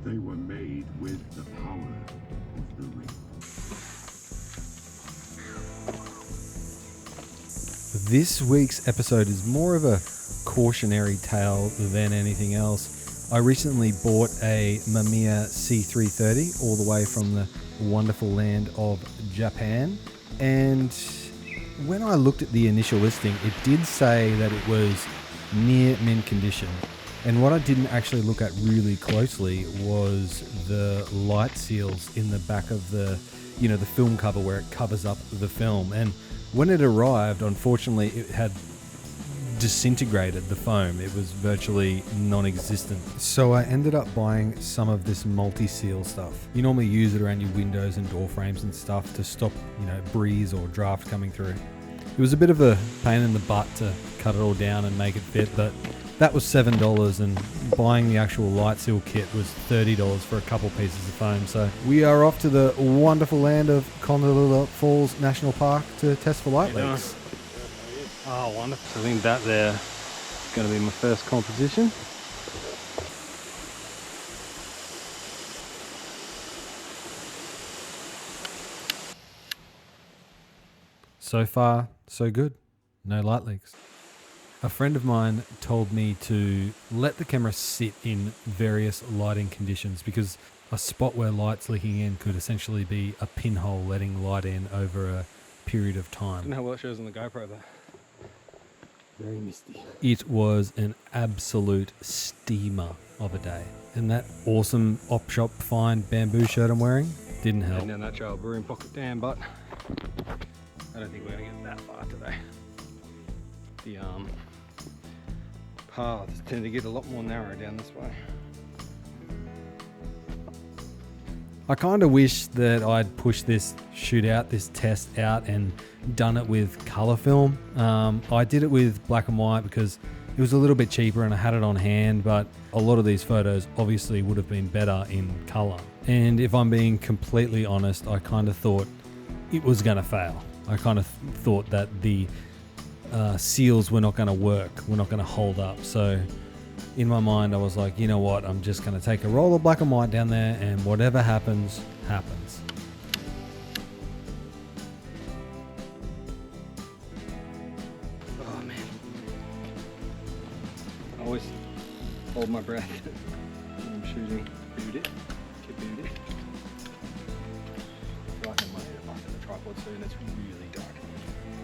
They were made with the power of the ring. This week's episode is more of a cautionary tale than anything else. I recently bought a Mamiya C330 all the way from the wonderful land of Japan, and when I looked at the initial listing, it did say that it was near mint condition. And what I didn't actually look at really closely was the light seals in the back of the film cover where it covers up the film. And when it arrived, unfortunately, it had disintegrated the foam. It was virtually non-existent. So I ended up buying some of this multi-seal stuff. You normally use it around your windows and door frames and stuff to stop, breeze or draft coming through. It was a bit of a pain in the butt to cut it all down and make it fit, but that was $7, and buying the actual light seal kit was $30 for a couple pieces of foam. So we are off to the wonderful land of Kondalilla Falls National Park to test for light leaks. Oh, wonderful. I think that there is going to be my first composition. So far, so good. No light leaks. A friend of mine told me to let the camera sit in various lighting conditions because a spot where light's leaking in could essentially be a pinhole letting light in over a period of time. I don't know how well it shows on the GoPro, but very misty. It was an absolute steamer of a day. And that awesome op shop fine bamboo shirt I'm wearing didn't help. Down that trail, Brewing Pocket Dam, but I don't think we're going to get that far today. The paths tend to get a lot more narrow down this way. I kind of wish that I'd pushed this test out and done it with colour film. I did it with black and white because it was a little bit cheaper and I had it on hand, but a lot of these photos obviously would have been better in colour. And if I'm being completely honest, I kind of thought it was going to fail. I kind of thought that the seals were not going to work, were not going to hold up. So in my mind, I was like, you know what, I'm just going to take a roll of black and white down there and whatever happens, happens. Oh man. I always hold my breath when I'm shooting booty. It's really dark.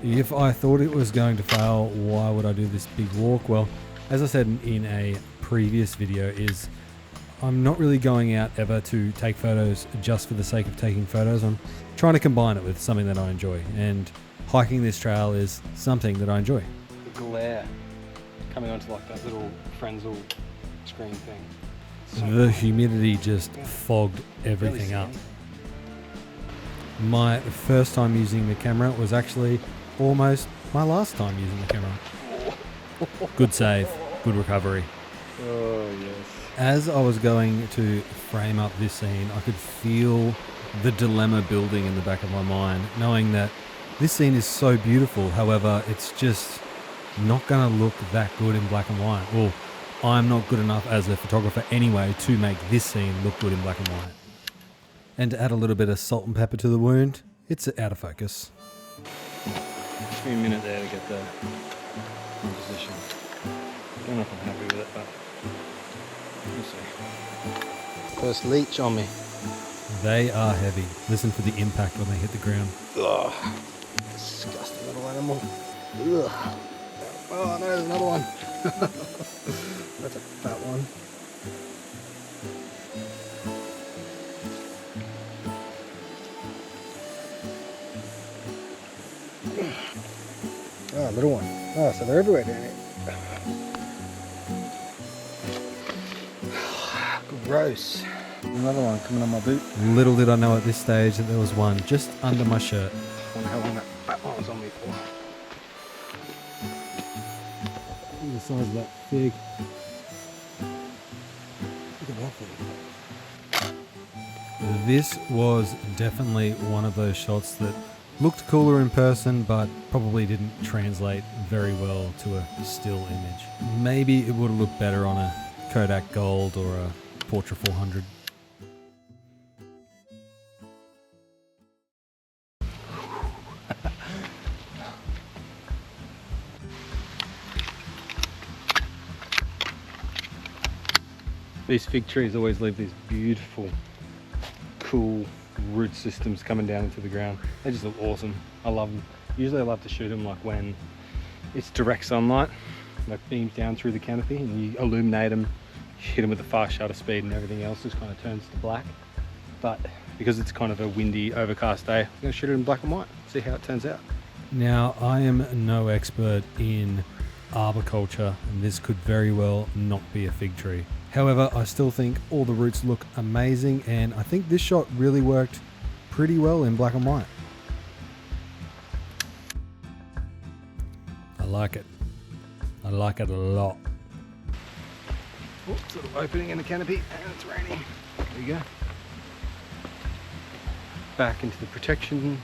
If I thought it was going to fail, why would I do this big walk? Well, as I said in a previous video, I'm not really going out ever to take photos just for the sake of taking photos. I'm trying to combine it with something that I enjoy, and hiking this trail is something that I enjoy. The glare coming onto like that little Frenzel screen thing. So the humidity just fogged everything up. My first time using the camera was actually almost my last time using the camera. Good save, good recovery. Oh yes. As I was going to frame up this scene, I could feel the dilemma building in the back of my mind, knowing that this scene is so beautiful, however, it's just not going to look that good in black and white. Well, I'm not good enough as a photographer anyway to make this scene look good in black and white. And to add a little bit of salt and pepper to the wound, it's out of focus. Took me a minute there to get the position. I don't know if I'm happy with it, but we'll see. First leech on me. They are heavy. Listen for the impact when they hit the ground. Ugh. Disgusting little animal. Ugh. Oh no, there's another one. That's a fat one. Oh, little one. Oh, so they're everywhere down here. Gross. Another one coming on my boot. Little did I know at this stage that there was one just under my shirt. I wonder how long that fat one was on me for. Look at the size of that fig. Look at that thing. This was definitely one of those shots that looked cooler in person, but probably didn't translate very well to a still image. Maybe it would have looked better on a Kodak Gold or a Portra 400. These fig trees always leave these beautiful, cool root systems coming down into the ground. They just look awesome. I love them. Usually I love to shoot them like when it's direct sunlight, like beams down through the canopy, and you illuminate them, hit them with a fast shutter speed, and everything else just kind of turns to black. But because it's kind of a windy, overcast day, I'm going to shoot it in black and white, see how it turns out. Now, I am no expert in arboriculture, and this could very well not be a fig tree. However, I still think all the roots look amazing, and I think this shot really worked pretty well in black and white. I like it. I like it a lot. Oops, little opening in the canopy, and it's raining. There you go. Back into the protection.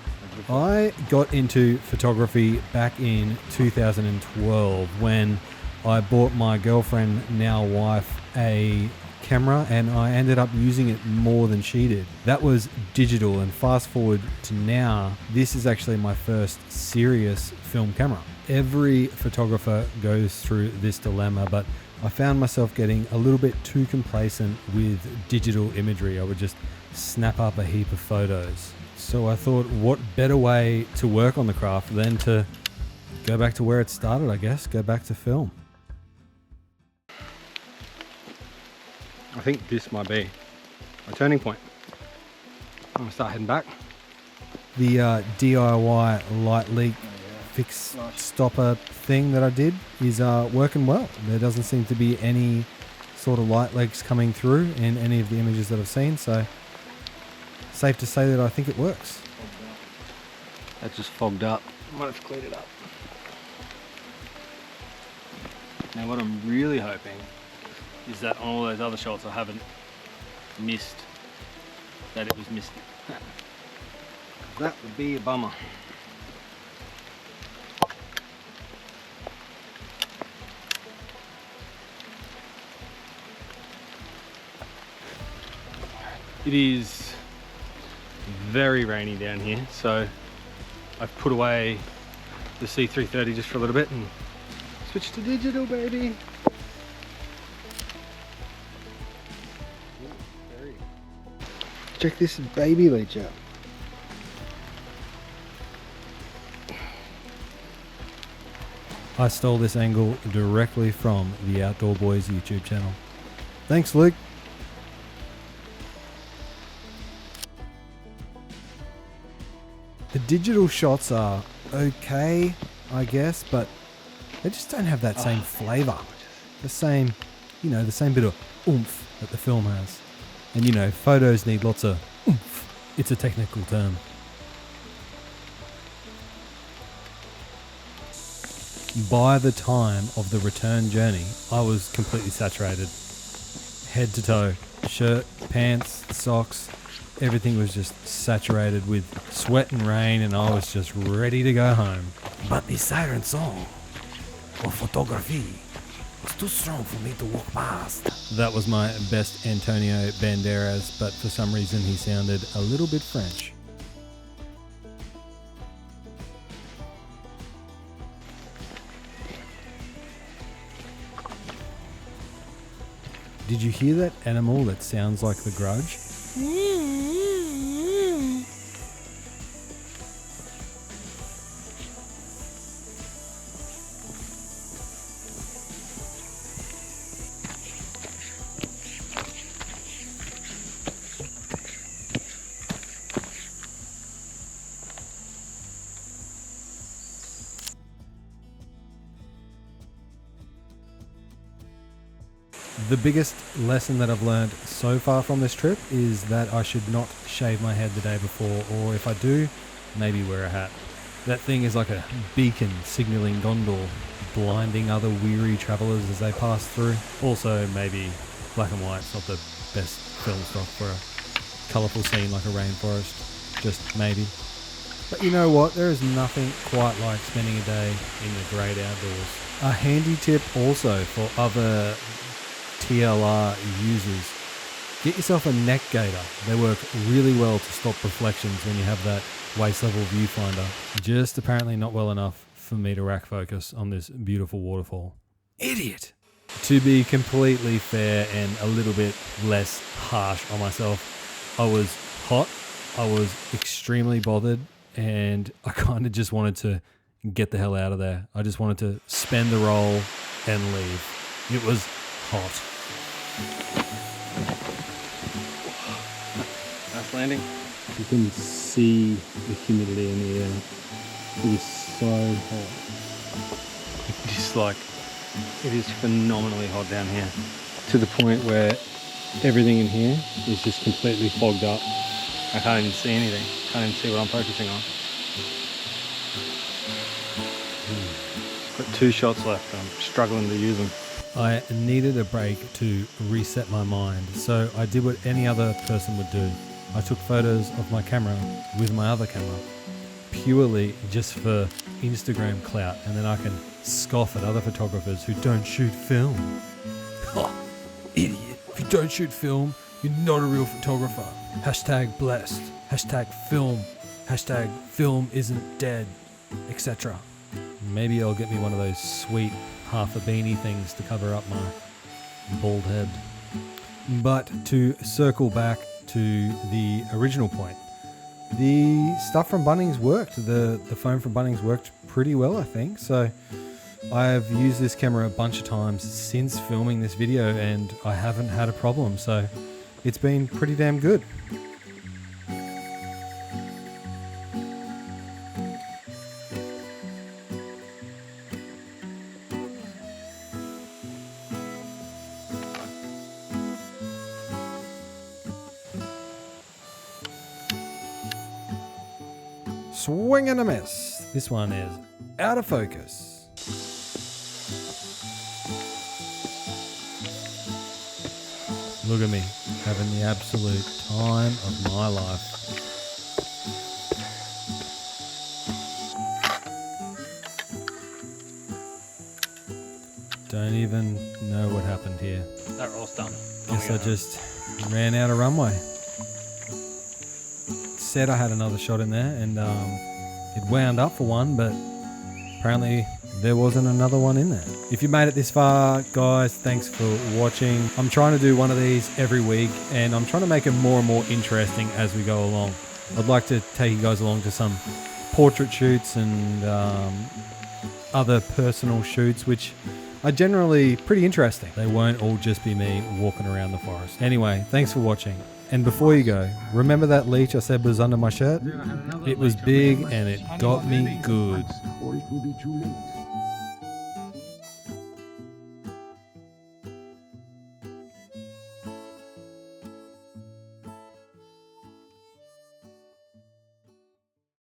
I got into photography back in 2012 when I bought my girlfriend, now wife, a camera, and I ended up using it more than she did. That was digital, and fast forward to now, this is actually my first serious film camera. Every photographer goes through this dilemma, but I found myself getting a little bit too complacent with digital imagery. I would just snap up a heap of photos. So I thought, what better way to work on the craft than to go back to where it started, I guess, go back to film. I think this might be a turning point. I'm gonna start heading back. The DIY light leak fix stopper thing that I did is working well. There doesn't seem to be any sort of light leaks coming through in any of the images that I've seen, so safe to say that I think it works. That just fogged up. I might have to clean it up. Now what I'm really hoping is that on all those other shots I haven't missed that it was misty. That would be a bummer. It is very rainy down here, so I've put away the C330 just for a little bit and switched to digital, baby. Check this baby leech out. I stole this angle directly from the Outdoor Boys YouTube channel. Thanks, Luke. The digital shots are okay, I guess, but they just don't have that same flavour. The same, the same bit of oomph that the film has. And photos need lots of oomph. It's a technical term. By the time of the return journey, I was completely saturated. Head to toe. Shirt, pants, socks, everything was just saturated with sweat and rain, and I was just ready to go home. But the siren song of photography was too strong for me to walk past. That was my best Antonio Banderas, but for some reason he sounded a little bit French. Did you hear that animal that sounds like the Grudge? The biggest lesson that I've learned so far from this trip is that I should not shave my head the day before, or if I do, maybe wear a hat. That thing is like a beacon signaling Gondor, blinding other weary travellers as they pass through. Also, maybe black and white's not the best film stock for a colourful scene like a rainforest, just maybe. But you know what, there is nothing quite like spending a day in the great outdoors. A handy tip also for other TLR users, get yourself a neck gaiter. They work really well to stop reflections when you have that waist level viewfinder. Just apparently not well enough for me to rack focus on this beautiful waterfall. Idiot! To be completely fair and a little bit less harsh on myself, I was hot, I was extremely bothered, and I kind of just wanted to get the hell out of there. I just wanted to spend the roll and leave. It was hot. Nice landing. You can see the humidity in the air. It is so hot. Just like, it is phenomenally hot down here, to the point where everything in here is just completely fogged up. I can't even see anything. Can't even see what I'm focusing on. Got 2 shots left. I'm struggling to use them. I needed a break to reset my mind, so I did what any other person would do. I took photos of my camera with my other camera, purely just for Instagram clout, and then I can scoff at other photographers who don't shoot film. Oh, idiot. If you don't shoot film, you're not a real photographer. Hashtag blessed. Hashtag film. Hashtag film isn't dead, etc. Maybe I'll get me one of those sweet half a beanie things to cover up my bald head. But to circle back to the original point, the stuff from Bunnings worked. The foam from Bunnings worked pretty well, I think. So I've used this camera a bunch of times since filming this video and I haven't had a problem. So it's been pretty damn good. Swing and a miss. This one is out of focus. Look at me, having the absolute time of my life. Don't even know what happened here. That roll's done. Guess I just ran out of runway. Said I had another shot in there, and it wound up for one, but apparently there wasn't another one in there. If you made it this far, guys, thanks for watching. I'm trying to do one of these every week, and I'm trying to make it more and more interesting as we go along. I'd like to take you guys along to some portrait shoots and other personal shoots, which are generally pretty interesting. They won't all just be me walking around the forest. Anyway, thanks for watching. And before you go, remember that leech I said was under my shirt? It was big and it got me good. Or it will be too late.